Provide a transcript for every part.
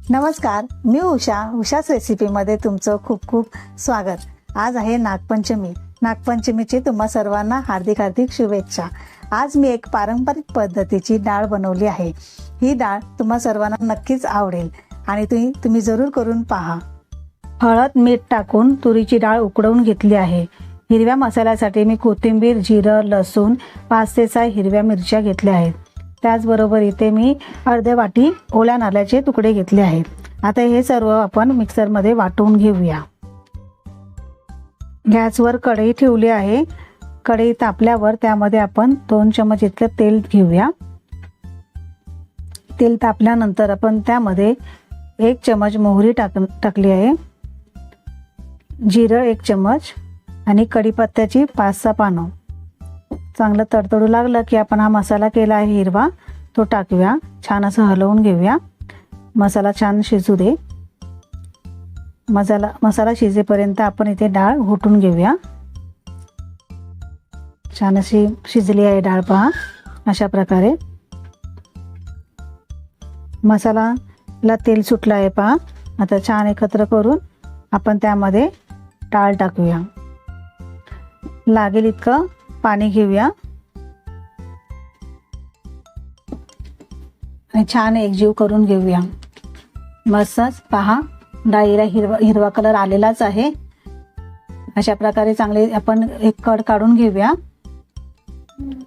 नमस्कार, मी उषाच रेसिपीमध्ये तुमचं खूप खूप स्वागत। आज आहे नागपंचमी। नागपंचमीची तुम्हा सर्वांना हार्दिक हार्दिक शुभेच्छा। आज मी एक पारंपरिक पद्धतीची डाळ बनवली आहे। ही डाळ तुम्हा सर्वांना नक्कीच आवडेल आणि तुम्ही जरूर करून पहा। हळद मीठ टाकून तुरीची डाळ उकडवून घेतली आहे। हिरव्या मसाल्यासाठी मी कोथिंबीर, जिरं, लसूण, 5 ते 6 हिरव्या मिरच्या घेतल्या आहेत। त्याचबरोबर इथे मी अर्ध्या वाटी ओल्या नारळाचे तुकडे घेतले आहेत। आता हे सर्व आपण मिक्सरमध्ये वाटून घेऊया। गॅसवर कढई ठेवली आहे। कढई तापल्यावर त्यामध्ये आपण 2 चमच इतकं तेल घेऊया। तेल तापल्यानंतर आपण त्यामध्ये 1 चमच मोहरी टाकली आहे, जिरं 1 चमच आणि कढीपत्त्याची 5-6 पानं। चांगलं तडतडू लागलं की आपण हा मसाला केला आहे हिरवा, तो टाकूया। छान असं हलवून घेऊया। मसाला छान शिजू दे। मसाला शिजेपर्यंत आपण इथे डाळ घोटून घेऊया। छान अशी शिजली आहे डाळ, पहा अशा प्रकारे। मसाल्याला तेल सुटलं आहे पहा। आता छान एकत्र करून आपण त्यामध्ये डाळ टाकूया। लागेल इतकं पाणी घेऊया आणि छान एकजीव करून घेऊया। मस्तच पहा, डाळीला हिरवा कलर आलेलाच आहे। अशा प्रकारे चांगले आपण एक कड काढून घेऊया।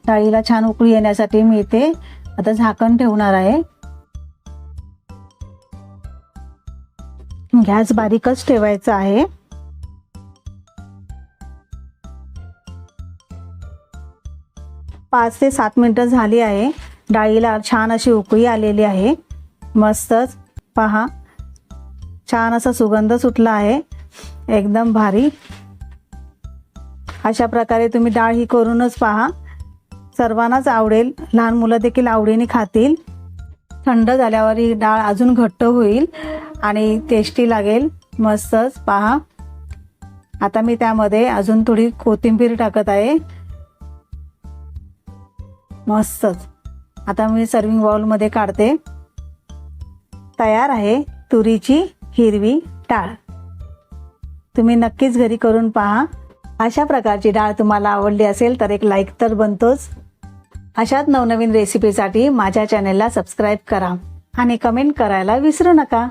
डाळीला छान उकळी येण्यासाठी मी इथे आता झाकण ठेवणार आहे। गॅस बारीकच ठेवायचा आहे। पाच ते 7 मिनिटं झाली आहे। डाळीला छान अशी उकळी आलेली आहे। मस्तच पहा, छान असा सुगंध सुटला आहे, एकदम भारी। अशा प्रकारे तुम्ही डाळ ही करूनच पहा, सर्वांनाच आवडेल। लहान मुलं देखील आवडीने खातील। थंड झाल्यावर ही डाळ अजून घट्ट होईल आणि टेस्टी लागेल। मस्तच पहा, आता मी त्यामध्ये अजून थोडी कोथिंबीर टाकत आहे। मस्तच आता मी सर्विंग बाउलमध्ये काढते। तयार आहे तुरीची हिरवी डाळ। तुम्ही नक्कीच घरी करून पहा। अशा प्रकारची डाळ तुम्हाला आवडली असेल तर एक लाईक तर बनतोच। अशाच नवनवीन रेसिपीसाठी माझ्या चॅनेलला सबस्क्राईब करा आणि कमेंट करायला विसरू नका।